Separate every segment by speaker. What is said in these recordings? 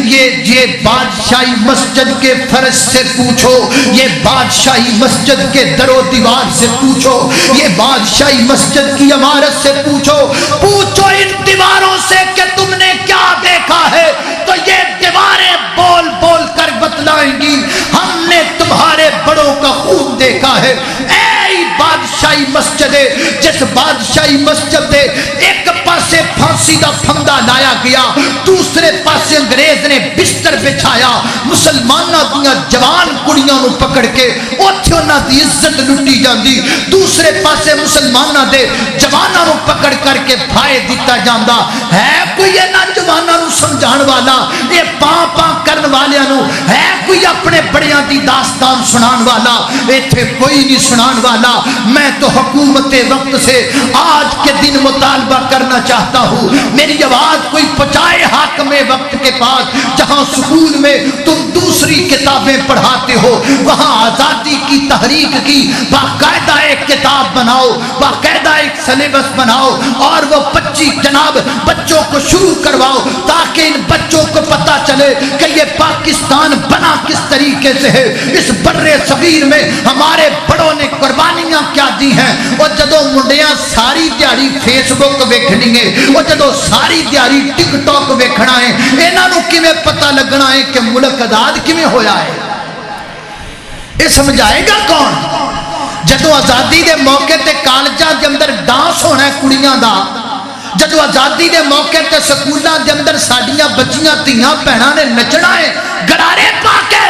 Speaker 1: یہ بادشاہی مسجد کے فرش سے پوچھو، یہ بادشاہی مسجد کے در و دیوار سے پوچھو، یہ بادشاہی مسجد کی عمارت سے پوچھو ان دیواروں سے کہ تم نے کیا دیکھا ہے، تو یہ دیواریں بول بول کر بتلائیں گی ہم نے تمہارے بڑوں کا خون دیکھا ہے۔ اے بادشاہی مسجد، جس بادشاہی مسجد دے ایک پاسے پھانسی دا پھندا لایا گیا، دوسرے پاسے انگریز نے بستر بچھایا، مسلمانہ دیاں جوان کڑیاں نو پکڑ کے اوتھے انہاں دی عزت لٹی جاندی، دوسرے پاسے مسلمانہ دے جواناں نو پکڑ کر کے پھائے دیتا جاندا ہے۔ کوئی انہاں جواناں نو سمجھان والا، اے پاں پاں کرن والیاں نو ہے کوئی اپنے بڑیاں دی داستان سنان والا؟ ایتھے کوئی نہیں سنان والا۔ میں تو حکومت وقت سے آج کے دن مطالبہ کرنا چاہتا ہوں، میری آواز کوئی پہنچائے حاکم وقت کے پاس، جہاں سکول میں تم دوسری کتابیں پڑھاتے ہو وہاں آزادی کی تحریک کی باقاعدہ ایک کتاب بناؤ، باقاعدہ ایک سلیبس بناؤ، اور وہ 25 جناب بچوں کو شروع کرواؤ تاکہ ان بچوں کو پتہ چلے کہ یہ پاکستان بنا کس طریقے سے ہے، اس برے صغیر میں ہمارے بڑوں نے قربانیاں کیا دی ہیں۔ اور جدو منڈیاں ساری دیاری فیس بک ویکھنی ہے، اور جدو ساری دیاری ٹک ٹاک ویکھنا ہے، انہاں نوں کیویں پتہ لگنا ہے کہ ملک آزاد کیویں ہویا ہے؟ یہ سمجھائے گا کون؟ جدو آزادی دے موقع تے کالجاں دے اندر ڈانس ہونا ہے کڑیاں دا، جدو آزادی دے موقع تے سکولاں دے اندر ساڈیاں بچیاں تیاں بہناں نے نچنا ہے گرارے پا کے،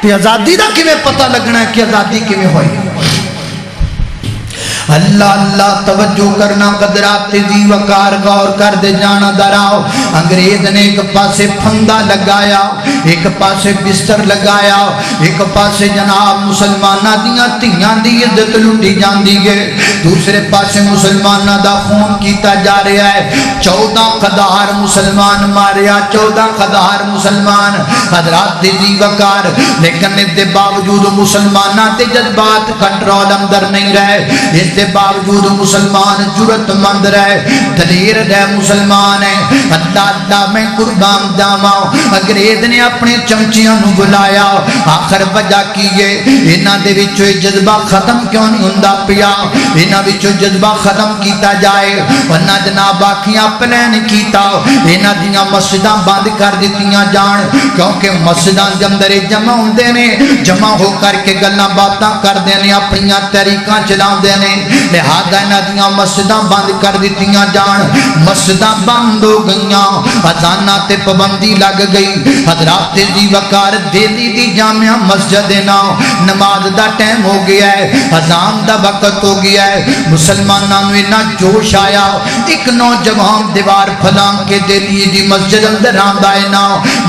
Speaker 1: تے آزادی دا کیویں پتہ لگنا ہے کہ آزادی کیویں ہوئی؟ اللہ اللہ توجہ کرنا، قدرات دی وقار غور کر دے جانا دراؤ۔ انگریز نے ایک پاسے پھندا لگایا، ایک پاسے بستر لگایا، ایک پاسے جناب مسلمانہ دیاں تیاں دی عزت لٹی جاندی ہے، دوسرے پاسے مسلمانہ دا خون کیتا جا رہا ہے۔ 14 قدار مسلمان ماریا، 14 قدار مسلمان، حضرات دی وقار، لیکن اس دے باوجود مسلمانہ دے جذبات کنٹرول اندر نہیں رہے، اس دے باوجود مسلمان جرت مند رہے، دلیر رہے مسلمان ہیں۔ اللہ اللہ میں قربان جاواں، انگریز نے اپنے چمچیاں نو بلایا، آخر وجہ کیے انہاں دے وچوں جذبہ ختم کیوں نہیں ہوندا پیا؟ انہاں وچوں جذبہ ختم کیتا جائے، ورنہ جناب آکھیاں پلان کیتا انہاں دیاں مسجداں بند کر دتیاں جان، کیونکہ مسجداں دے اندر جمع ہوندے نے، جمع ہو کر کے گلاں باتاں کردے نے، اپنی طریقاں چلاندے نے، لہذا انہاں دیاں مسجداں بند کر دتیاں جان۔ مسجداں بند ہو گئیاں، اذاناں تے پابندی لگ گئی۔ حضرات دی وقار دہلی دی جامعہ مسجد نا نماز دا ٹائم ہو گیا ہے، اذان دا وقت ہو گیا ہے، مسلماناں نوں اتنا جوش آیا، ایک نوجوان دیوار پھلان کے دہلی دی مسجد اندر آندا ہے نا،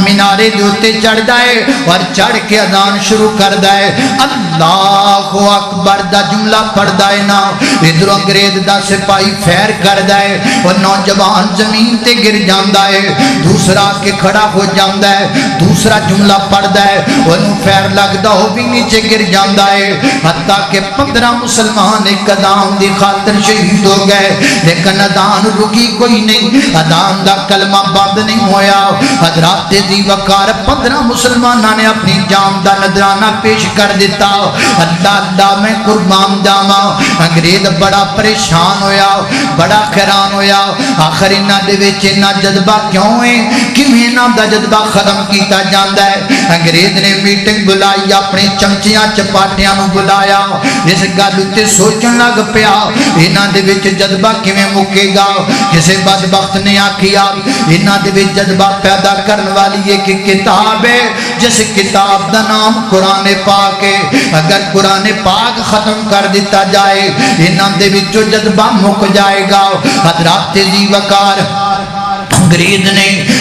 Speaker 1: مینارے دے اوتے چڑھدا ہے اور چڑھ کے اذان شروع کردا ہے، اللہ اکبر دا جملہ پڑھدا ہے نا، ادھر انگریز دا سپاہی فیر کردا ہے، اور نوجوان زمین تے گر جاندا ہے، دوسرا کے کھڑا ہو جاندا ہے، دوسرا جملہ پڑھدا ہے، انہوں فیر لگدا ہو بھی نیچے گر جاندا ہے، حتیٰ کہ 15 مسلمان ایک اذان دی خاطر شہید ہو گئے، لیکن اذان رکی کوئی نہیں، اذان دا کلمہ بند نہیں ہویا۔ حضرات دی وقار 15 مسلمانہ نے اپنی جان دا نذرانہ پیش کر دیتا۔ اللہ اللہ میں قربان جاواں، انگریز بڑا پریشان ہویا، بڑا حیران ہویا، آخر انہاں دے وچ انہاں جذبہ کیوں ہے، کیویں انہاں دا جذبہ ختم کیتا جاندا ہے؟ انگریز نے میٹنگ بلائی، اپنے چمچیاں چپاٹیاں نو بلایا، اس گل تے سوچن لگ پیا انہاں دے وچ جذبہ کیویں مکے گا؟ کسے بدبخت نے آکھیا انہاں دے وچ جذبہ پیدا کرن والی ایک کتاب ہے، جس کتاب دا نام قرآن پاک ہے، اگر قرآن پاک ختم کر دیتا جائے انہاں دے وچوں جذبہ مک جائے گا۔ حضرات دی وقار انگریز نے